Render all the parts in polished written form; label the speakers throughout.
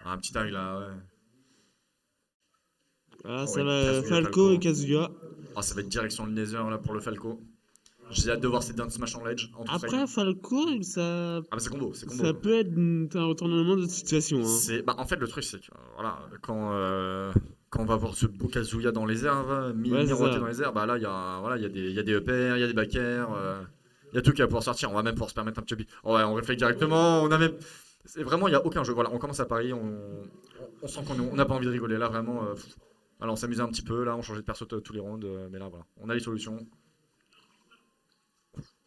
Speaker 1: Un petit tag là, ouais.
Speaker 2: Ah,
Speaker 1: Oh
Speaker 2: ça
Speaker 1: oui,
Speaker 2: va
Speaker 1: Kazuya
Speaker 2: Falco et
Speaker 1: Falco.
Speaker 2: Kazuya.
Speaker 1: Ah, ça va être direction le Nether là pour le Falco. J'ai hâte de voir ces Down Smash en Ledge, en tout frame.
Speaker 2: Après, Falco,
Speaker 1: Ah bah c'est combo, c'est
Speaker 2: ça
Speaker 1: combo.
Speaker 2: peut être un retournement de situation, hein.
Speaker 1: C'est, bah en fait le truc c'est que voilà, quand on va voir ce beau Kazuya dans les airs, hein,
Speaker 2: Ouais, c'est
Speaker 1: miroiter
Speaker 2: ça.
Speaker 1: dans les airs, bah là il y a des EPR, il y a des back air, il y a tout qui va pouvoir sortir. On va même pouvoir se permettre un petit. Oh, ouais, on réfléchit directement. On a même. C'est vraiment, il y a aucun jeu. Voilà, on commence à Paris, on sent qu'on n'a pas envie de rigoler. Là vraiment, alors on s'amusait un petit peu. Là, on changeait de perso tous les rounds, mais là voilà, on a les solutions.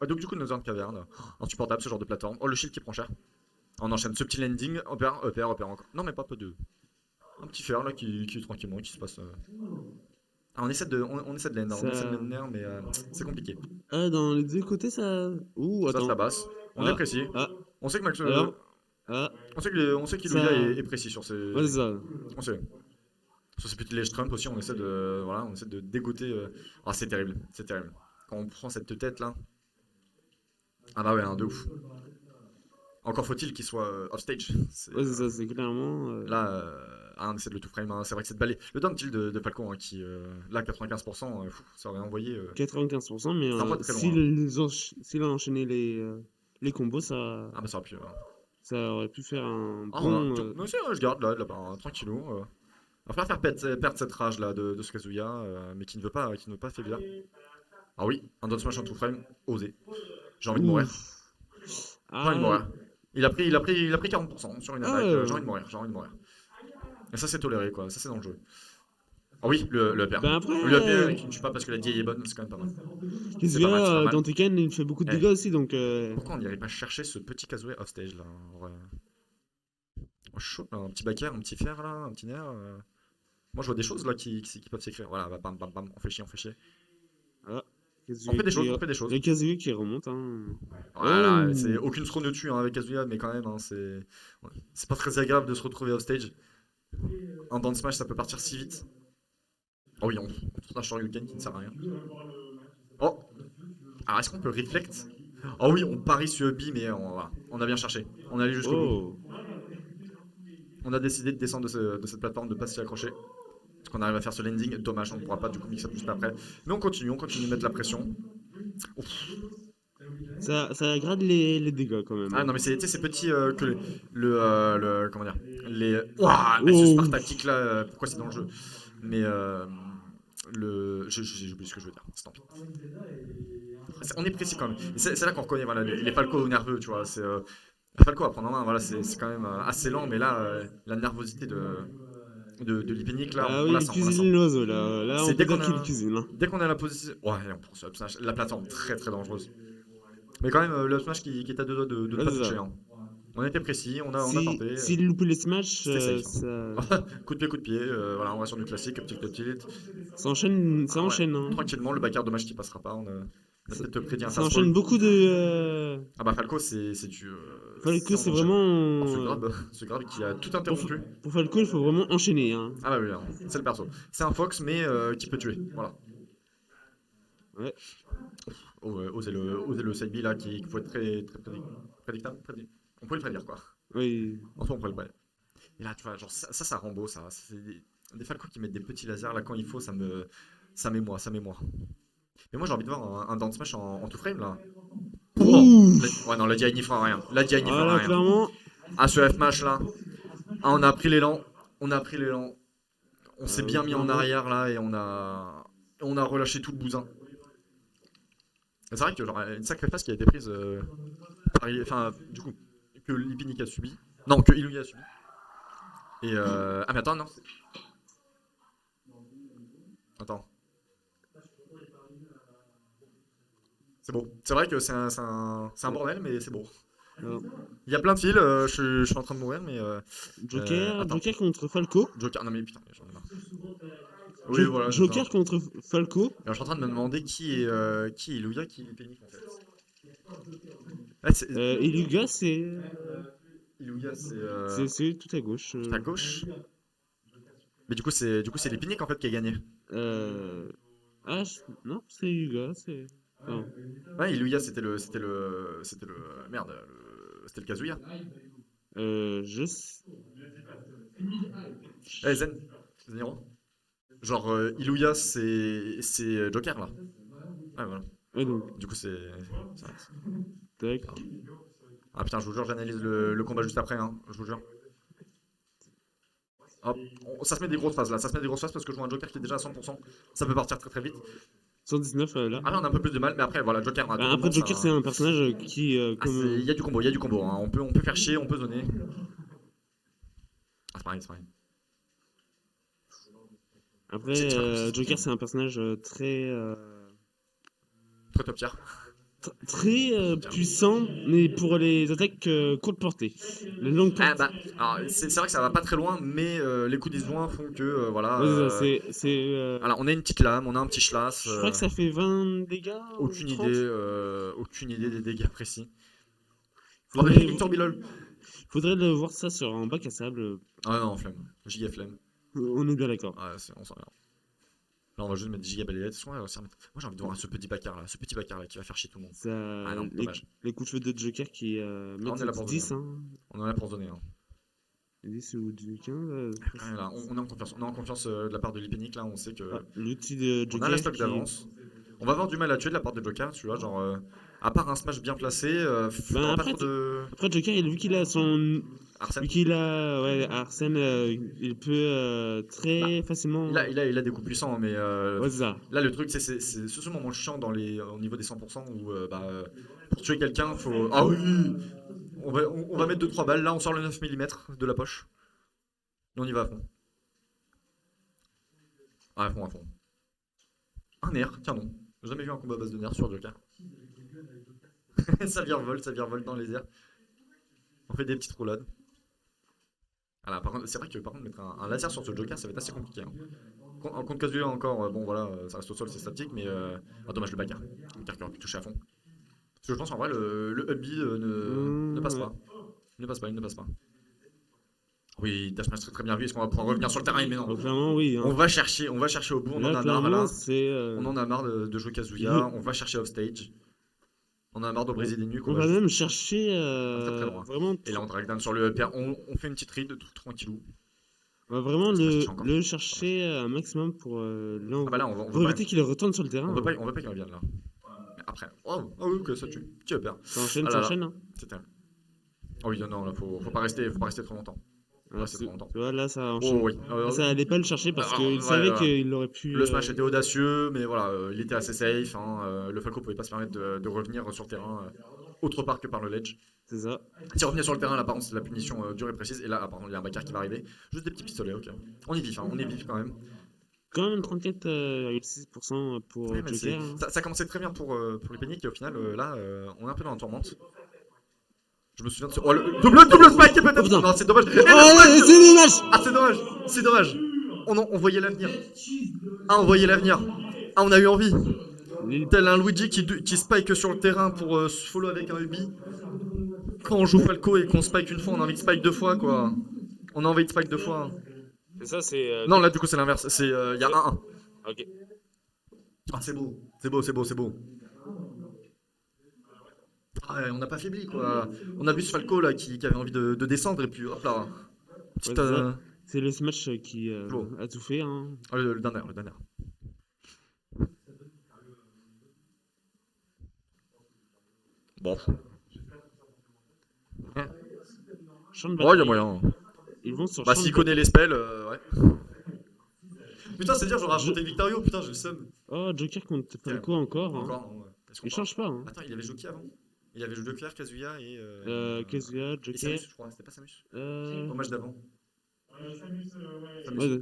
Speaker 1: Donc du coup, Northern Cavern, insupportable ce genre de plateforme. Oh le shield qui prend cher. On enchaîne ce petit landing, EPR encore. Non mais pas peu de. Un petit fer là qui tranquillement qui se passe. Ah, on essaie de land, hein, on essaie de
Speaker 2: Ça.
Speaker 1: land, mais c'est compliqué.
Speaker 2: Ah, dans les deux côtés, ça. Ouh,
Speaker 1: Ça se la
Speaker 2: attends.
Speaker 1: basse. On est
Speaker 2: Ah,
Speaker 1: précis.
Speaker 2: ah,
Speaker 1: On sait que Max,
Speaker 2: alors. Ah,
Speaker 1: on sait qu'Iluya
Speaker 2: ça.
Speaker 1: est précis sur
Speaker 2: Ouais,
Speaker 1: ses.
Speaker 2: c'est ça.
Speaker 1: On sait. Sur ces petits ledge Trump aussi, on essaie de dégoter. Ah, c'est terrible, c'est terrible. Quand on prend cette tête là. Ah bah ouais, de ouf. Encore faut-il qu'il soit off stage.
Speaker 2: Ouais, c'est ça, c'est clairement.
Speaker 1: Là, on essaie de le tout frame, hein. C'est vrai que cette balle. Le down tilt de Falcon, hein, qui là 95%, ça aurait envoyé.
Speaker 2: 95%, mais
Speaker 1: Ça envoie très loin, hein.
Speaker 2: s'il a enchaîné les combos,
Speaker 1: Ah bah ça aurait pu.
Speaker 2: ça aurait pu faire un
Speaker 1: Ah, voilà.
Speaker 2: bon.
Speaker 1: Moi aussi, je garde là, tranquillou. On va faire perdre cette rage là de ce Kazuya, mais qui ne veut pas faiblir. Ah oui, un down smash en tout frame, osé. J'ai envie de mourir.
Speaker 2: Ouf.
Speaker 1: J'ai envie de
Speaker 2: Ah,
Speaker 1: mourir. Il a pris 40% sur une attaque. J'ai envie de mourir, j'ai envie de mourir. Et ça c'est toléré quoi, ça c'est dans le jeu. Ah oui, le APR.
Speaker 2: ben après,
Speaker 1: Le APR qui ne tue pas parce que la DI est bonne, c'est quand même pas mal. C'est pas
Speaker 2: Kazuya
Speaker 1: mal, c'est pas mal.
Speaker 2: dans Tekken, il fait beaucoup de
Speaker 1: Eh,
Speaker 2: dégâts aussi, donc.
Speaker 1: pourquoi on n'irait pas chercher ce petit Kazuya off stage là, en vrai. Oh, chaud, là, un petit backer, un petit fer là, un petit nerf. Moi je vois des choses là qui peuvent s'écrire. Voilà, bah, bam bam bam, on fait chier, on fait chier.
Speaker 2: Ah,
Speaker 1: On fait des choses,
Speaker 2: il
Speaker 1: on fait des
Speaker 2: y
Speaker 1: choses.
Speaker 2: a Kazuya qui remonte, hein.
Speaker 1: Voilà, c'est
Speaker 2: Oh!
Speaker 1: aucune throne dessus hein, avec Kazuya, mais quand même, hein, c'est pas très agréable de se retrouver off stage. Un down smash ça peut partir si vite. Oh oui, on tourne un Shoryuken qui ne sert à rien. Oh, alors est-ce qu'on peut reflect? Oh oui, on parie sur B, mais voilà, on a bien cherché. On est allé jusqu'au bout.
Speaker 2: Oh!
Speaker 1: On a décidé de descendre de cette plateforme, de ne pas s'y accrocher. Parce qu'on arrive à faire ce landing. Dommage, on ne pourra pas du coup mix up juste après. Mais on continue de mettre la pression. Ouf.
Speaker 2: Ça aggrave les dégâts quand même,
Speaker 1: Ah
Speaker 2: hein.
Speaker 1: non, mais c'est ces petits que comment dire, les. Ouah, mais ce
Speaker 2: Oh!
Speaker 1: Spartak là, pourquoi c'est dans le jeu? Mais j'ai oublié ce que je veux dire. Tant pis. On est précis quand même. C'est là qu'on reconnaît voilà, les Falco nerveux, tu vois. Falco à prendre en main, voilà, c'est quand même assez lent, mais là, la nervosité de Lipinic, là,
Speaker 2: Ah
Speaker 1: on
Speaker 2: oui,
Speaker 1: la
Speaker 2: il
Speaker 1: sent, on la sent.
Speaker 2: cuisine l'oiseau là. Là, on
Speaker 1: C'est
Speaker 2: peut dire qu'il cuisine, hein.
Speaker 1: dès qu'on a la position. Ouais, on prend ce up smash. La plateforme très très dangereuse. Mais quand même, le up smash qui est à deux doigts de ne
Speaker 2: Ouais,
Speaker 1: pas
Speaker 2: c'est
Speaker 1: toucher,
Speaker 2: ça.
Speaker 1: hein. On était précis, on a tenté.
Speaker 2: S'il loupe les smash,
Speaker 1: C'était safe,
Speaker 2: ça,
Speaker 1: hein. Coup de pied, voilà, on va sur du classique, petit tilt.
Speaker 2: ça
Speaker 1: Ah ouais,
Speaker 2: enchaîne, hein.
Speaker 1: tranquillement, le backer dommage qui passera pas. On a
Speaker 2: Ça,
Speaker 1: peut-être prédit un
Speaker 2: ça
Speaker 1: fast fall.
Speaker 2: enchaîne beaucoup de.
Speaker 1: Ah bah Falco, c'est du.
Speaker 2: Falco,
Speaker 1: C'est en
Speaker 2: c'est
Speaker 1: enchaîne.
Speaker 2: vraiment.
Speaker 1: Oh, ce grab qui a tout
Speaker 2: Pour,
Speaker 1: interrompu.
Speaker 2: pour Falco, il faut vraiment enchaîner, hein.
Speaker 1: Ah bah oui, hein, c'est le perso. C'est un Fox, mais qui peut tuer. Voilà.
Speaker 2: Ouais.
Speaker 1: Oser le side B là, qui faut être très, très prédictable. On peut le prédire quoi.
Speaker 2: Oui.
Speaker 1: En soi, on peut le prédire. Et là, tu vois, genre ça rend beau, ça. C'est des Falcons qui mettent des petits lasers là quand il faut, ça m'émoie, ça m'émoie. Mais moi j'ai envie de voir un down smash en two frame là. Oh
Speaker 2: Ouh!
Speaker 1: Ouais, non, la DI n'y fera rien. La DI n'y fera
Speaker 2: Voilà,
Speaker 1: rien.
Speaker 2: clairement.
Speaker 1: Ah, ce F-Mash là. Ah, on a pris l'élan. On a pris l'élan. On s'est
Speaker 2: Oui,
Speaker 1: bien mis en
Speaker 2: clairement.
Speaker 1: arrière là et on a relâché tout le bousin. C'est vrai que genre, une sacrée passe qui a été prise enfin, du coup, que Lipinik a subi. Non, que Iluya a subi. Et ah, mais attends, non. Attends. C'est beau. C'est vrai que c'est un
Speaker 2: Ouais.
Speaker 1: bordel, mais c'est beau.
Speaker 2: Alors,
Speaker 1: Il y a plein de fils, je suis en train de mourir, mais. Attends.
Speaker 2: Joker contre Falco.
Speaker 1: Joker, non mais putain, j'en ai marre. Oui, voilà, c'est ça.
Speaker 2: Joker contre Falco.
Speaker 1: Alors, je suis en train de me demander qui est Iluya, qui est Lipinik en fait. Ouais,
Speaker 2: Iluga,
Speaker 1: Iluya, c'est
Speaker 2: c'est tout à gauche.
Speaker 1: tout à gauche. Mais du coup, c'est Lipinik en fait qui a gagné.
Speaker 2: Euh, Ah, non, c'est Iluga, c'est. Non.
Speaker 1: Ouais, Iluya, merde, c'était le Kazuya.
Speaker 2: Euh, je...
Speaker 1: Eh, Zen, Zeniro. Genre, Iluya, c'est Joker, là. Ouais, voilà.
Speaker 2: Ouais, donc,
Speaker 1: Du coup, c'est-
Speaker 2: tac.
Speaker 1: Ah putain, je vous jure, j'analyse le combat juste après, hein. Je vous jure. Hop, ça se met des grosses phases là, ça se met des grosses phases parce que je vois un Joker qui est déjà à 100%. Ça peut partir très très vite.
Speaker 2: 119 là.
Speaker 1: Ah là, on a un peu plus de mal, mais après, voilà, Joker, à tout
Speaker 2: Bah,
Speaker 1: moment,
Speaker 2: après,
Speaker 1: ça.
Speaker 2: Joker, c'est un personnage qui,
Speaker 1: Il y a du combo, il y a du combo, hein. On peut faire chier, on peut zoner. Ah, c'est pareil, c'est pareil.
Speaker 2: Après,
Speaker 1: C'est pas comme ça.
Speaker 2: Joker, c'est un personnage
Speaker 1: Très top tier.
Speaker 2: très puissant, mais pour les attaques courte portée. Les longues
Speaker 1: Ah
Speaker 2: portées.
Speaker 1: bah, alors, c'est vrai que ça va pas très loin, mais les coups des joints font que, voilà.
Speaker 2: Ouais, c'est ça,
Speaker 1: Voilà, on a une petite lame, on a un petit schlass.
Speaker 2: je crois que ça fait 20 dégâts ou
Speaker 1: Aucune
Speaker 2: 30.
Speaker 1: idée, aucune idée des dégâts précis.
Speaker 2: Faudrait,
Speaker 1: Victor Bilol.
Speaker 2: faudrait le voir ça sur un bac à sable.
Speaker 1: Ah non, flemme. Giga flemme.
Speaker 2: On est bien d'accord.
Speaker 1: Ouais, on s'en va. Là, on va juste mettre des giga balayettes. Moi, j'ai envie de voir ce petit bâcard là, qui va faire chier tout le monde.
Speaker 2: Ça,
Speaker 1: Ah non, dommage.
Speaker 2: les coups de feu de Joker qui
Speaker 1: Ah, on
Speaker 2: mettent
Speaker 1: est là pour
Speaker 2: 10,
Speaker 1: donner.
Speaker 2: hein.
Speaker 1: On en a pour se donner. Hein.
Speaker 2: 10 ou du 15.
Speaker 1: Ouais, là, on est en confiance. On est en confiance de la part de l'Hypenic. Là, on sait que
Speaker 2: Ah, l'outil de
Speaker 1: on a la
Speaker 2: Joker
Speaker 1: stock
Speaker 2: qui.
Speaker 1: d'avance. On va avoir du mal à tuer de la part des Jokers, tu vois. Genre, à part un smash bien placé,
Speaker 2: Ben
Speaker 1: faudra pas trop de.
Speaker 2: après Joker, vu qu'il a son.
Speaker 1: Arsène.
Speaker 2: Vu qu'il a. Ouais, Arsène, il peut
Speaker 1: Bah,
Speaker 2: très facilement.
Speaker 1: il a des coups puissants, mais
Speaker 2: Ouais, c'est ça.
Speaker 1: là, le truc, c'est ce moment chiant au niveau des 100% où pour tuer quelqu'un, faut. Ah oui! On va mettre 2-3 balles. Là, on sort le 9 mm de la poche. Et on y va à fond. Ah, à fond, à fond. Un nerf, tiens non. J'ai jamais vu un combat à base de nerfs sur Joker. Ça virevolte dans les airs. On fait des petites roulades. Voilà, par contre, c'est vrai que par contre, mettre un laser sur ce Joker, ça va être assez compliqué. Hein. Contre Kazuya encore, bon voilà, ça reste au sol, c'est statique, mais dommage le backer. Le backer qui aurait pu toucher à fond. Parce que je pense en vrai, le up B ne passe
Speaker 2: Ouais.
Speaker 1: pas. Il ne passe pas, il ne passe pas. Oui, Dashmash très très bien vu. Est-ce qu'on va pouvoir revenir sur le terrain? Mais non.
Speaker 2: Clairement, oui. Hein.
Speaker 1: On va chercher au bout. On
Speaker 2: Là,
Speaker 1: en a marre
Speaker 2: clairement,
Speaker 1: là.
Speaker 2: c'est.
Speaker 1: On en a marre de jouer Kazuya. On va chercher offstage. On en a marre de briser des nuques.
Speaker 2: On va
Speaker 1: juste
Speaker 2: même chercher
Speaker 1: très très loin.
Speaker 2: vraiment.
Speaker 1: Et là, on drag down sur le upper. On fait une petite read tout tranquillou.
Speaker 2: On va vraiment
Speaker 1: Smash encore.
Speaker 2: le chercher un maximum pour
Speaker 1: Ah bah là, on va
Speaker 2: pour
Speaker 1: pas,
Speaker 2: éviter qu'il retourne sur le terrain.
Speaker 1: on veut pas qu'il revienne là. Mais après, oh oui, que ça tue. Petit upper.
Speaker 2: Ça enchaîne,
Speaker 1: Ah
Speaker 2: ça
Speaker 1: là là.
Speaker 2: enchaîne. Hein.
Speaker 1: C'était. Oh oui, non, là, faut pas rester trop longtemps.
Speaker 2: Alors,
Speaker 1: C'est trop longtemps.
Speaker 2: tu vois, là, ça
Speaker 1: Oh
Speaker 2: enchaîne.
Speaker 1: oui.
Speaker 2: Là, ça allait pas le chercher parce qu'il
Speaker 1: ouais,
Speaker 2: savait qu'il aurait pu.
Speaker 1: Le smash était audacieux, mais voilà, il était assez safe. Hein, le Falco pouvait pas se permettre de revenir sur le terrain autre part que par le ledge.
Speaker 2: C'est ça.
Speaker 1: S'il revenait sur le terrain, là par contre, c'est la punition dure et précise. Et là, par contre, il y a un backer qui va arriver. Juste des petits pistolets, ok. On est vif, hein, on est vif quand même.
Speaker 2: Quand même 34,6% pour
Speaker 1: Ouais, mais
Speaker 2: Joker. Hein.
Speaker 1: ça commençait très bien pour les Péniques et au final, là, on est un peu dans la tourmente. Je me souviens de ce. Oh, le double spike peut-être.
Speaker 2: putain.
Speaker 1: Non, c'est dommage.
Speaker 2: Oh, c'est dommage.
Speaker 1: Ah, c'est dommage. On voyait l'avenir. Ah, on voyait l'avenir. Ah, on a eu envie. Tel un Luigi qui spike sur le terrain pour se follow avec un Ubi. Quand on joue Falco et qu'on spike une fois, on a envie de spike deux fois, quoi. On a envie de spike deux fois.
Speaker 2: Et ça, c'est.
Speaker 1: Non, là, du coup, c'est l'inverse. Il y a 1-1.
Speaker 2: Ok.
Speaker 1: Ah, c'est beau. C'est beau, c'est beau, c'est beau. Ah ouais, on n'a pas faibli, quoi. On a vu ce Falco, là, qui avait envie de descendre, et puis hop là. Petite,
Speaker 2: Ouais, c'est ça. C'est le smash qui
Speaker 1: Bon.
Speaker 2: a tout fait. Hein.
Speaker 1: Ah, le dernier. Bon.
Speaker 2: Champ de
Speaker 1: Oh, il y a
Speaker 2: bataille.
Speaker 1: moyen.
Speaker 2: Ils vont sur
Speaker 1: Bah,
Speaker 2: champ
Speaker 1: s'il
Speaker 2: de
Speaker 1: connaît les spells, ouais. Putain, c'est dire, j'aurais
Speaker 2: Je-
Speaker 1: affronté Victorio, putain, j'ai le seum.
Speaker 2: Oh, Joker contre Falco encore. Hein.
Speaker 1: Encore, non, ouais. Est-ce qu'on
Speaker 2: Il
Speaker 1: parle
Speaker 2: change pas. Hein.
Speaker 1: Attends, il avait joué qui avant? Il avait joué Joker, Kazuya et.
Speaker 2: Kazuya,
Speaker 1: Et
Speaker 2: Joker.
Speaker 1: Samus, je crois, c'était pas Samus? Au match d'avant. Samus.
Speaker 2: Ouais,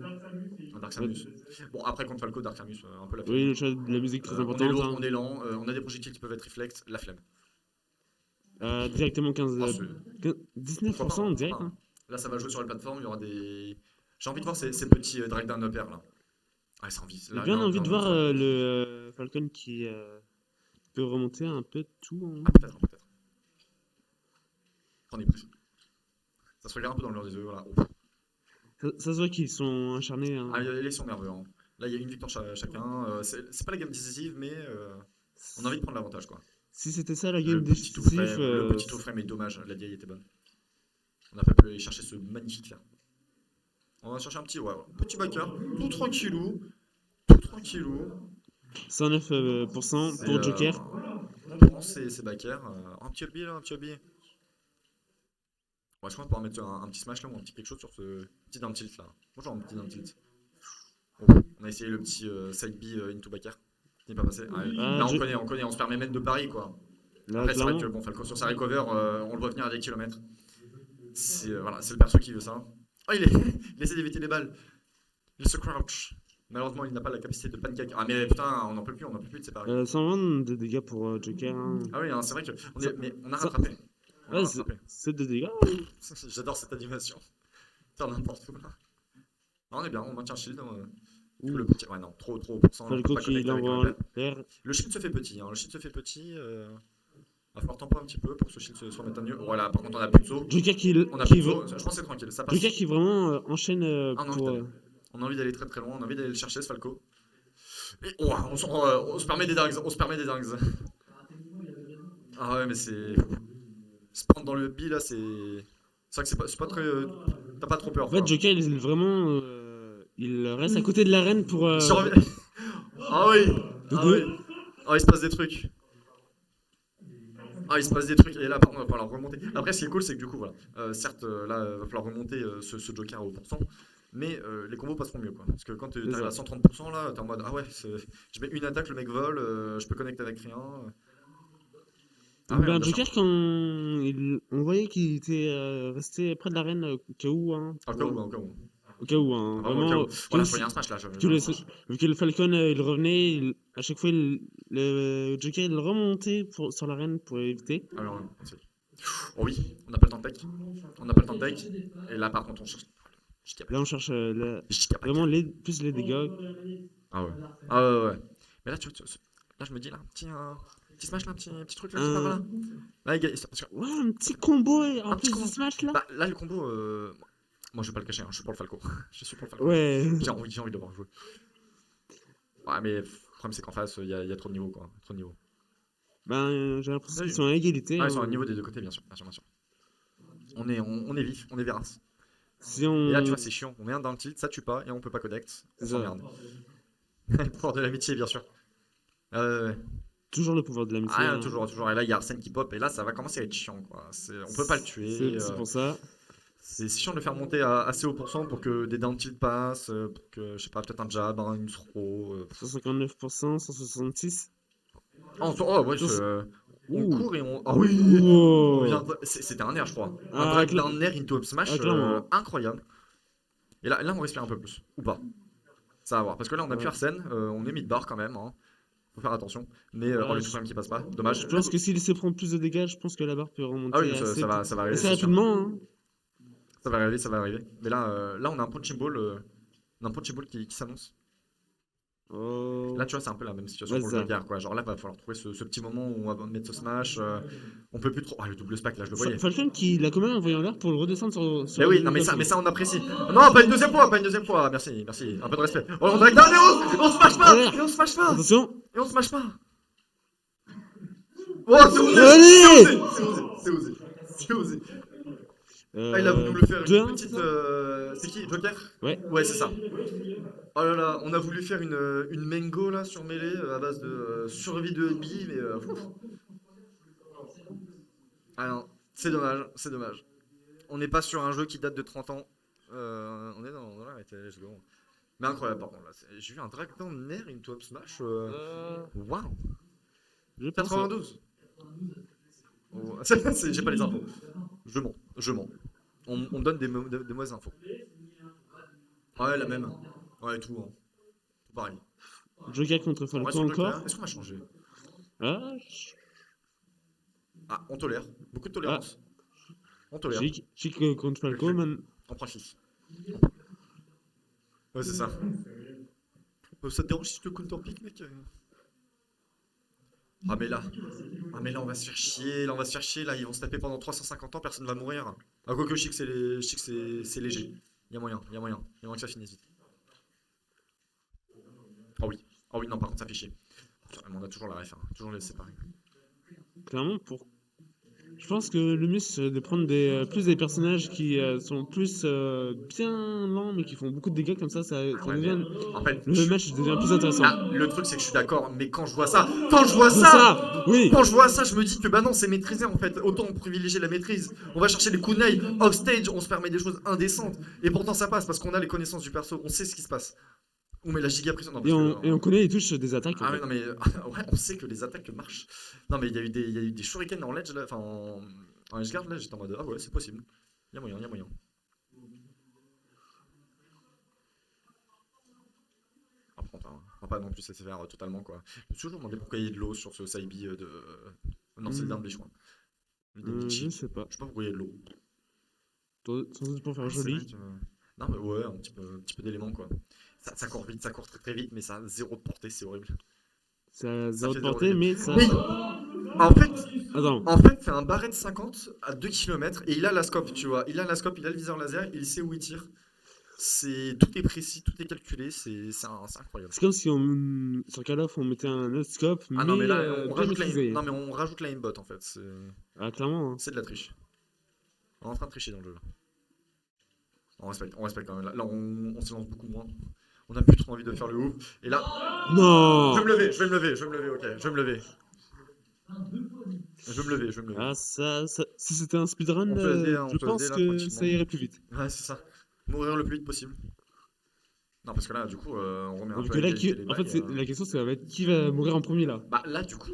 Speaker 1: Un Dark Samus. Bon, après, contre Falco, Dark Samus, un peu la
Speaker 2: oui,
Speaker 1: flemme.
Speaker 2: le choix de la musique très
Speaker 1: On est
Speaker 2: importante.
Speaker 1: lourd,
Speaker 2: Hein.
Speaker 1: on est lent, on a des projectiles qui peuvent être réflexes, la flemme.
Speaker 2: Directement 15,
Speaker 1: Oh,
Speaker 2: 19% direct. Hein.
Speaker 1: Là, ça va jouer sur les plateformes, il y aura des. J'ai envie de voir ces petits drag down upper là. Ouais, c'est envie.
Speaker 2: J'ai bien envie de voir le Falcon qui peut remonter un peu tout. Hein.
Speaker 1: Ah, peut-être. On est prêt. Ça se regarde un peu dans leurs yeux, voilà. Oh.
Speaker 2: Ça se voit qu'ils sont acharnés. Hein.
Speaker 1: Ah, ils sont nerveux. Hein. Là, il y a une victoire chacun. C'est pas la game décisive, mais on a envie de prendre l'avantage, quoi.
Speaker 2: Si c'était ça la
Speaker 1: Le
Speaker 2: game
Speaker 1: petit tout
Speaker 2: décisif,
Speaker 1: frais, le petit tout frais, mais dommage, la vieille était bonne. On n'a pas pu aller chercher ce magnifique fer. On va chercher un petit, ouais, petit backer, tout tranquillou, tout tranquillou.
Speaker 2: 109%
Speaker 1: C'est,
Speaker 2: pour Joker.
Speaker 1: on prend ces backers. Un petit LB là, un petit LB. Ouais, je crois qu'on peut en mettre un petit smash là ou un petit quelque chose sur ce petit down tilt là. Moi j'ai un petit down tilt. Oh, on a essayé le petit side B into backer. Qui n'est pas passé. Ah,
Speaker 2: Ah,
Speaker 1: là on connaît, on se permet même de pari quoi.
Speaker 2: là,
Speaker 1: Après c'est vrai
Speaker 2: clairement.
Speaker 1: que bon, Falco sur sa recover, on le voit venir à des kilomètres. C'est voilà, c'est le perso qui veut ça. Oh il essaie d'éviter les balles. Il se crouch. Malheureusement il n'a pas la capacité de pancake. Ah mais putain, on n'en peut plus de ces paris.
Speaker 2: 120 de dégâts pour Joker. Hein.
Speaker 1: Ah oui, hein, c'est vrai que
Speaker 2: Ça-
Speaker 1: mais on a
Speaker 2: ça-
Speaker 1: rattrapé. On a
Speaker 2: Ouais,
Speaker 1: rattrapé.
Speaker 2: c'est de dégâts.
Speaker 1: J'adore cette animation. Faire n'importe où là. Ah, on est bien, on maintient shield. Que le
Speaker 2: Ouh.
Speaker 1: petit. Ouais, non, trop pour cent, là, on peut
Speaker 2: Falco
Speaker 1: pas
Speaker 2: qui
Speaker 1: connecter avec le
Speaker 2: l'envoie
Speaker 1: repère.
Speaker 2: en l'air.
Speaker 1: Le shield se fait petit, hein, le shield se fait petit. Va falloir tempo un petit peu pour que ce shield soit mettre mieux. Voilà, par contre, on a plus de saut.
Speaker 2: Joker
Speaker 1: On a plus de saut, je pense que c'est tranquille, ça
Speaker 2: Joker
Speaker 1: passe.
Speaker 2: qui vraiment enchaîne
Speaker 1: Ah, on a envie
Speaker 2: pour.
Speaker 1: d'aller. On a envie d'aller très très loin, on a envie d'aller le chercher ce Falco. Et oh, on se permet des dingues, on se permet des dingues. Ah ouais, mais c'est. Se prendre dans le B là, c'est. C'est vrai que c'est pas très. T'as pas trop peur
Speaker 2: En fait,
Speaker 1: quoi.
Speaker 2: Joker, il est vraiment. Il reste à côté de l'arène pour.
Speaker 1: Survi- Ah oui! Ah oui!
Speaker 2: Dodo.
Speaker 1: Ah, il se passe des trucs. Ah, il se passe des trucs. Et là, par contre, il va falloir remonter. Après, ce qui est cool, c'est que du coup, voilà. Certes, là, il va falloir remonter ce Joker au pourcent. Mais les combos passeront mieux, quoi. Parce que quand tu
Speaker 2: C'est
Speaker 1: arrives
Speaker 2: ça.
Speaker 1: à 130%, là, t'es en mode, ah ouais, je mets une attaque, le mec vole, je peux connecter avec rien. Ah ouais,
Speaker 2: Ben,
Speaker 1: bien sûr.
Speaker 2: Joker, quand on voyait qu'il était resté près de l'arène au cas où, hein,
Speaker 1: Au cas où, au cas où.
Speaker 2: au cas où, hein,
Speaker 1: Vraiment au cas où.
Speaker 2: vraiment,
Speaker 1: Voilà, je voyais un smash là, je
Speaker 2: que
Speaker 1: voyais un
Speaker 2: le,
Speaker 1: smash.
Speaker 2: vu que le Falcon, il revenait, à chaque fois, le Joker, il remontait sur l'arène pour éviter.
Speaker 1: Alors, c'est- oh oui, on n'a pas le temps de tech. On n'a pas le temps de tech. Et là, par contre, on cherche.
Speaker 2: Là, on cherche
Speaker 1: Jikabaka.
Speaker 2: vraiment plus les dégâts.
Speaker 1: Ah ouais. Ah ouais, ouais. Mais là, là, je me dis, là, petit smash, là, petit truc là qui part
Speaker 2: Un,
Speaker 1: là. Là, parce que
Speaker 2: ouais, un petit combo en
Speaker 1: un petit
Speaker 2: plus du
Speaker 1: combo.
Speaker 2: smash, là.
Speaker 1: Bah, là, le combo, moi, je vais pas le cacher, hein, je suis pour le Falco. Je suis pour le Falco.
Speaker 2: Ouais.
Speaker 1: J'ai envie de voir jouer. Ouais, mais le problème, c'est qu'en face, il y a trop de niveau, quoi. Trop de niveau.
Speaker 2: Ben, j'ai l'impression
Speaker 1: Oui.
Speaker 2: qu'ils sont à égalité.
Speaker 1: Ah, ils sont à un
Speaker 2: Hein.
Speaker 1: niveau des deux côtés, bien sûr. Bien sûr, bien sûr. On est vif, on est vérace.
Speaker 2: Si
Speaker 1: Et là,
Speaker 2: on.
Speaker 1: tu vois, c'est chiant. On est un dans le tilt, ça tue pas, et on peut pas connect. On
Speaker 2: C'est ça.
Speaker 1: s'emmerde. Le pouvoir de l'amitié, bien sûr. Ouais.
Speaker 2: Toujours le pouvoir de l'amitié.
Speaker 1: Ah,
Speaker 2: Hein.
Speaker 1: toujours, toujours. Et là, il y a Arsène qui pop, et là, ça va commencer à être chiant, quoi. On peut pas le tuer.
Speaker 2: C'est pour ça.
Speaker 1: C'est chiant de le faire monter à assez haut pourcent pour que des down tilt passent, pour que, je sais pas, peut-être un jab, une throw.
Speaker 2: 159%, 166.
Speaker 1: Oh, ouais, on
Speaker 2: Ouh.
Speaker 1: court et on. Ah oui!
Speaker 2: Wow.
Speaker 1: C'était un air, je crois. Un
Speaker 2: Ah,
Speaker 1: drag down air into up smash
Speaker 2: clairement.
Speaker 1: incroyable. Et là, on respire un peu plus. Ou pas. Ça va voir. Parce que là, on a plus
Speaker 2: Ouais.
Speaker 1: Arsène, on est mid-bar quand même. Hein. Faut faire attention. Mais oh,
Speaker 2: Ouais,
Speaker 1: le truc quand même qui passe pas. Dommage.
Speaker 2: je pense que s'il se prend plus de dégâts, je pense que la barre peut
Speaker 1: Ah oui,
Speaker 2: remonter
Speaker 1: ça va arriver,
Speaker 2: assez
Speaker 1: c'est sûr.
Speaker 2: rapidement. Hein.
Speaker 1: Ça va arriver, ça va arriver. Mais là on a un punching ball, qui s'annonce.
Speaker 2: Oh.
Speaker 1: Là, tu vois, c'est un peu la même situation
Speaker 2: Ouais,
Speaker 1: pour le
Speaker 2: ça.
Speaker 1: Joker, quoi. Genre là, va falloir trouver ce petit moment où on va mettre ce smash. On peut plus trop. Ah, le double stack, là, je le voyais.
Speaker 2: Falcon qui l'a quand même envoyé en l'air pour le redescendre sur
Speaker 1: Mais oui, non, mais ça, on apprécie. Non, pas une deuxième fois, pas une deuxième fois. Merci, merci. Un peu de respect. Oh, on drag down et on se smash pas!
Speaker 2: Ouais.
Speaker 1: Et on se smash pas!
Speaker 2: Attention.
Speaker 1: Et on se smash pas! Oh, c'est osé!
Speaker 2: Allez.
Speaker 1: C'est osé! C'est osé!
Speaker 2: Euh,
Speaker 1: Ah, il a voulu nous le faire une
Speaker 2: 2-1,
Speaker 1: petite.
Speaker 2: c'est ça
Speaker 1: C'est qui? Joker?
Speaker 2: Ouais.
Speaker 1: Ouais, c'est ça. Oh là là, on a voulu faire une Mengo là sur Melee à base de survie de NB, mais. Ah non, c'est dommage, c'est dommage. On n'est pas sur un jeu qui date de 30 ans. On est dans la réalité, let's go. Mais incroyable par contre là. J'ai vu un drag down Nair into up smash. Waouh!
Speaker 2: Je pense.
Speaker 1: 92! Oh, j'ai pas les infos. Je mens. On me donne des mauvaises infos. Ouais, la même. Ouais, tout, hein. Tout pareil.
Speaker 2: Joker contre
Speaker 1: On reste
Speaker 2: Falco
Speaker 1: sur le
Speaker 2: encore.
Speaker 1: Joker. Est-ce qu'on a changé?
Speaker 2: Ah,
Speaker 1: Ah, on tolère. Beaucoup de
Speaker 2: ah.
Speaker 1: tolérance. On tolère.
Speaker 2: Chic contre Falco.
Speaker 1: On prend 6. Ouais, c'est ça. Ça te dérange si je te counter pick, mec? Ah, mais là. Ah, mais là, on va se faire chier. Là, on va se faire chier. Là, ils vont se taper pendant 350 ans. Personne va mourir. Ah, quoique, je sais que c'est léger. Il y a moyen. Il y a moyen que ça finisse vite. Oh oui. Oh oui, non, par contre, ça fait chier. On a toujours la ref. Hein. Toujours les séparer.
Speaker 2: Clairement, pour Je pense que le mieux, c'est de prendre plus des personnages qui sont plus bien lents, mais qui font beaucoup de dégâts, comme ça
Speaker 1: Ouais, mais
Speaker 2: devient.
Speaker 1: en fait,
Speaker 2: Le match devient plus intéressant.
Speaker 1: ah, le truc c'est que je suis d'accord, mais
Speaker 2: C'est ça! Oui!
Speaker 1: quand je vois ça, je me dis que bah non, c'est maîtrisé en fait. Autant privilégier la maîtrise. On va chercher les kunai offstage, on se permet des choses indécentes, et pourtant ça passe parce qu'on a les connaissances du perso, on sait ce qui se passe. On met la giga pression, non
Speaker 2: Et
Speaker 1: parce que
Speaker 2: on connaît les touches des attaques, en
Speaker 1: ah ouais
Speaker 2: fait.
Speaker 1: non mais ouais, on sait que les attaques marchent. Non mais il y a eu des shurikens en ledge là, enfin en edge guard là, j'étais en mode ah ouais c'est possible. Il y a moyen, il y a moyen. Après, on va pas non plus se faire totalement quoi. Je me suis toujours demandé pourquoi il y a de l'eau sur ce Saibi de. Non, c'est le
Speaker 2: Hmm,
Speaker 1: Darnbly, je crois. Le
Speaker 2: je
Speaker 1: Demichi.
Speaker 2: sais pas.
Speaker 1: Je sais pas pourquoi il y a de l'eau.
Speaker 2: Sans doute pour faire
Speaker 1: Ah, c'est vrai
Speaker 2: joli.
Speaker 1: que. Non, mais ouais, un petit peu d'éléments quoi. Ça court vite, ça court très très vite, mais ça a zéro de portée, c'est horrible.
Speaker 2: Ça a
Speaker 1: Ça
Speaker 2: zéro de
Speaker 1: fait zéro
Speaker 2: portée,
Speaker 1: dégâts.
Speaker 2: mais ça.
Speaker 1: Mais en fait,
Speaker 2: Attends.
Speaker 1: c'est un barret de 50 à 2 km et il a la scope, tu vois. Il a la scope, il a le viseur laser, il sait où il tire. Tout est précis, tout est calculé, c'est incroyable.
Speaker 2: C'est comme si sur Call of on mettait un autre scope,
Speaker 1: Ah non, mais
Speaker 2: mais
Speaker 1: là,
Speaker 2: bien maîtrisé.
Speaker 1: non, mais on rajoute la aimbot en fait.
Speaker 2: Ah, clairement, hein.
Speaker 1: C'est de la triche. On est en train de tricher dans le jeu là. On respecte quand même. Là, on se lance beaucoup moins. On a plus trop envie de faire le ouf. Et là, je vais
Speaker 2: Non!
Speaker 1: me lever, je vais me lever, je vais me lever, ok, je vais me lever. Je vais me lever, je vais me lever.
Speaker 2: Ah, si c'était un speedrun,
Speaker 1: On
Speaker 2: je
Speaker 1: peut SD
Speaker 2: pense
Speaker 1: là
Speaker 2: que
Speaker 1: tranquillement.
Speaker 2: ça irait plus vite.
Speaker 1: Ouais, c'est ça. Mourir le plus vite possible. Non, parce que là, du coup, on remet un
Speaker 2: Parce
Speaker 1: peu à
Speaker 2: que là,
Speaker 1: égalité les
Speaker 2: en fait,
Speaker 1: bails.
Speaker 2: la question, ça va être qui va mourir en premier là.
Speaker 1: Bah là, du coup,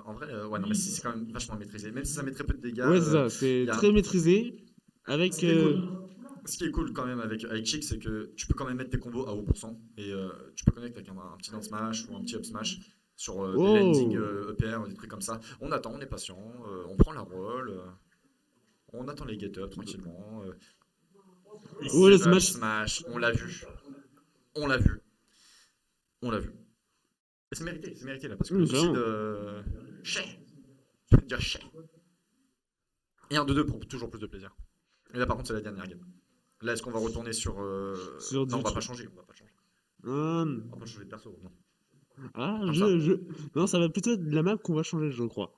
Speaker 1: en vrai, ouais, non, mais c'est quand même vachement maîtrisé. Même si ça met très peu de dégâts,
Speaker 2: Ouais, c'est ça,
Speaker 1: il
Speaker 2: c'est
Speaker 1: y a.
Speaker 2: très maîtrisé.
Speaker 1: Ce
Speaker 2: Avec.
Speaker 1: qui est cool. Ce qui est cool quand même avec Chic, c'est que tu peux quand même mettre tes combos à haut pourcent et tu peux connecter avec un petit down smash ou un petit up smash sur des landing
Speaker 2: Oh!
Speaker 1: EPR, des trucs comme ça. On attend, on est patient, on prend la roll, on attend les get up tranquillement.
Speaker 2: Oh,
Speaker 1: Ici,
Speaker 2: le
Speaker 1: up
Speaker 2: smash!
Speaker 1: smash, on l'a vu, on l'a vu, on l'a vu. Et c'est mérité là, parce que le souci
Speaker 2: Vraiment.
Speaker 1: de. Chais, je vais te dire chais. Et un 2-2 pour toujours plus de plaisir. Et là par contre, c'est la dernière game. Là, est-ce qu'on va retourner sur.
Speaker 2: Sur
Speaker 1: Non,
Speaker 2: du.
Speaker 1: on va pas changer, on va pas changer.
Speaker 2: Hum.
Speaker 1: On va pas changer de perso, non.
Speaker 2: Ah,
Speaker 1: Comme ça.
Speaker 2: Non, ça va plutôt être de la map qu'on va changer, je crois.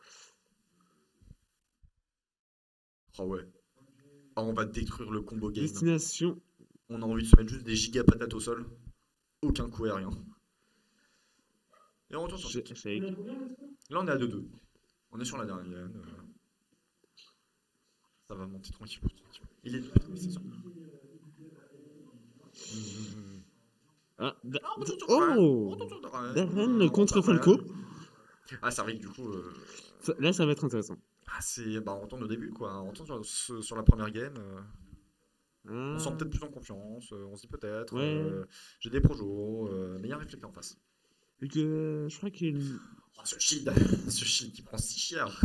Speaker 1: Oh ouais. Ah, on va détruire le combo game.
Speaker 2: Destination.
Speaker 1: On a envie de se mettre juste des giga patates au sol. Aucun coup aérien. Et on retourne sur Chic.
Speaker 2: Shake.
Speaker 1: Là, on est à 2-2. On est sur la dernière game. Ça va monter tranquille. Il est. Putain, mais c'est sûr.
Speaker 2: Ah,
Speaker 1: Ah, on retourne sur Darren. On
Speaker 2: oh!
Speaker 1: retourne sur Darren.
Speaker 2: Darren
Speaker 1: On
Speaker 2: contre
Speaker 1: perd
Speaker 2: Falco.
Speaker 1: Darren. Ah, ça arrive du coup.
Speaker 2: Là, ça va être intéressant.
Speaker 1: Ah, c'est. Bah, on retourne au début quoi. On retourne sur la première game. On sent
Speaker 2: Ah,
Speaker 1: peut-être plus en confiance. On se dit peut-être.
Speaker 2: ouais.
Speaker 1: J'ai des projos. Mais il y a un réflecteur en face.
Speaker 2: Vu que je crois qu'il.
Speaker 1: Oh, ce shield. Ce shield qui prend si cher.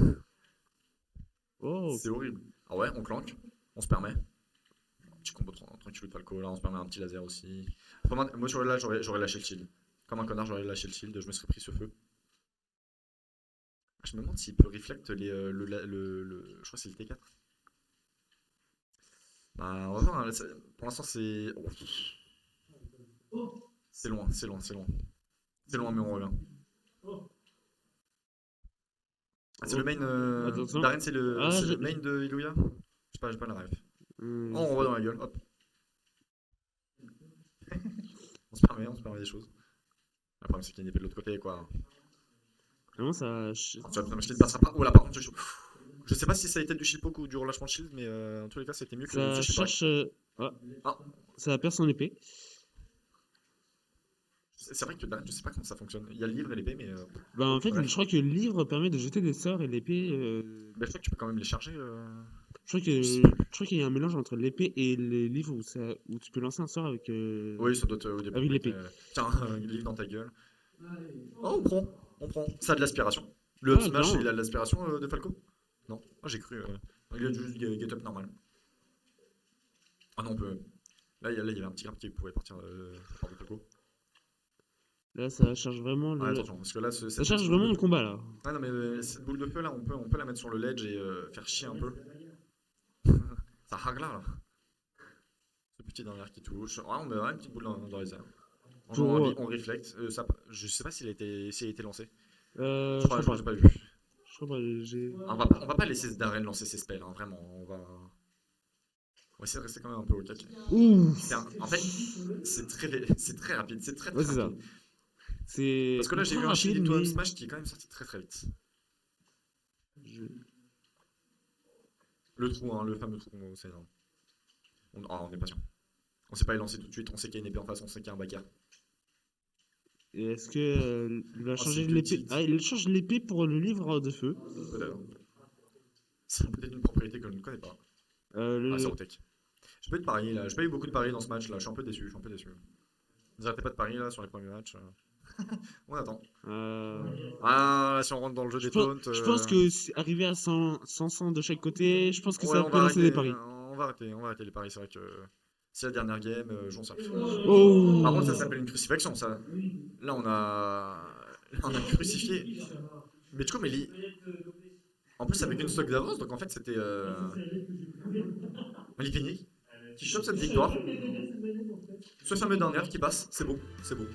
Speaker 2: Oh!
Speaker 1: C'est horrible. Ah ouais, on clanque. On se permet. Petit combo tranquille de Falco. Là, on se permet un petit laser aussi. Moi, là, j'aurais lâché le shield. Comme un connard, j'aurais lâché le shield. Je me serais pris ce feu. Je me demande s'il peut reflect je crois que c'est le T4. Bah, on va voir. Hein, pour l'instant, c'est. C'est loin, c'est loin, c'est loin. C'est loin, mais on revient. Ah, c'est le
Speaker 2: Oh,
Speaker 1: main.
Speaker 2: attention.
Speaker 1: Darren,
Speaker 2: Ah,
Speaker 1: c'est le main de Iluya. J'ai pas la ref. Oh,
Speaker 2: je
Speaker 1: on
Speaker 2: sais
Speaker 1: va
Speaker 2: pas.
Speaker 1: dans la gueule, hop. On se permet des choses. Le problème, c'est qu'il y a une épée de l'autre côté, quoi.
Speaker 2: Vraiment, ça.
Speaker 1: Oh, tu vas me jeter de passera pas. Oh là, par contre, je sais pas si ça a été du shieldpoke ou du relâchement de shield, mais en tous les cas, c'était mieux que ce
Speaker 2: Ça
Speaker 1: shieldpoke.
Speaker 2: cherche. Ah,
Speaker 1: Ah,
Speaker 2: ça perd son épée.
Speaker 1: c'est vrai que Darren, je sais pas comment ça fonctionne. Il y a le livre et l'épée, mais.
Speaker 2: Bah, en fait, je
Speaker 1: Bref.
Speaker 2: crois que le livre permet de jeter des sorts et l'épée.
Speaker 1: Bah, je crois que tu peux quand même les charger. Je sais
Speaker 2: Je
Speaker 1: plus.
Speaker 2: crois qu'il y a un mélange entre l'épée et les livres où tu peux lancer un sort
Speaker 1: Oui, ça doit être au début.
Speaker 2: avec
Speaker 1: Oui,
Speaker 2: l'épée.
Speaker 1: tiens, un livre dans ta gueule. Oh, on prend. On prend. Ça a de l'aspiration. Le up
Speaker 2: Ah,
Speaker 1: smash, il
Speaker 2: clairement.
Speaker 1: a de l'aspiration de Falco? Non. Ah, j'ai cru. Il a juste get up normal. Ah non, on peut. Là, il y avait un petit grab qui pouvait partir par de Falco.
Speaker 2: Là, ça charge vraiment
Speaker 1: Ah,
Speaker 2: le.
Speaker 1: attention, parce que là,
Speaker 2: Ça
Speaker 1: cette
Speaker 2: charge
Speaker 1: petite boule
Speaker 2: vraiment
Speaker 1: de
Speaker 2: le
Speaker 1: feu.
Speaker 2: combat là.
Speaker 1: Ah non, mais cette boule de feu là, on peut la mettre sur le ledge et faire chier un peu. Ça ragla là. Ce petit derrière qui touche. Ouais, on met une petite boule dans les airs. On joue
Speaker 2: Pour.
Speaker 1: on reflect. Je sais pas s'il a été lancé.
Speaker 2: Je crois
Speaker 1: Je crois
Speaker 2: pas.
Speaker 1: que j'ai pas vu.
Speaker 2: Je crois pas, j'ai...
Speaker 1: On va pas laisser Darren lancer ses spells, hein, vraiment. On va essayer de rester quand même un peu au taquet.
Speaker 2: Ouh!
Speaker 1: En fait, c'est très rapide, c'est très
Speaker 2: Ouais,
Speaker 1: très
Speaker 2: c'est ça.
Speaker 1: rapide.
Speaker 2: C'est
Speaker 1: Parce que là, j'ai
Speaker 2: ultra
Speaker 1: vu un
Speaker 2: rapide,
Speaker 1: Shiny Toem
Speaker 2: mais...
Speaker 1: Smash qui est quand même sorti très très vite.
Speaker 2: je-
Speaker 1: Le trou, hein, le fameux trou, c'est énorme. On est patient. On sait pas y lancer tout de suite, on sait qu'il y a une épée en face, on sait qu'il y a un backer.
Speaker 2: Et est-ce que il va
Speaker 1: Oh, c'est
Speaker 2: changer l'épée?
Speaker 1: petite.
Speaker 2: Ah, il change l'épée pour le livre de feu.
Speaker 1: Peut-être. C'est peut-être une propriété que je ne connais pas.
Speaker 2: Euh,
Speaker 1: Ah, c'est
Speaker 2: le...
Speaker 1: Rotech. J'ai pas eu de paris là, j'ai pas eu beaucoup de paris dans ce match là, je suis un peu déçu, je suis un peu déçu. Vous arrêtez pas de paris là sur les premiers matchs. On attend.
Speaker 2: euh,
Speaker 1: Ah, si on rentre dans le jeu des taunts.
Speaker 2: je pense que arrivé à 100 de chaque côté, je pense que
Speaker 1: Ouais,
Speaker 2: ça peut lancer des paris.
Speaker 1: on va arrêter les paris. C'est vrai que c'est la dernière game, jouons ça. Par contre, ça
Speaker 2: Oh!
Speaker 1: s'appelle une crucifixion, ça. Là, on a crucifié. Mais du coup, en plus, avec une stock d'avance, donc en fait, c'était Malipini qui chope cette victoire. Ce fameux dernier qui passe, c'est beau, c'est beau.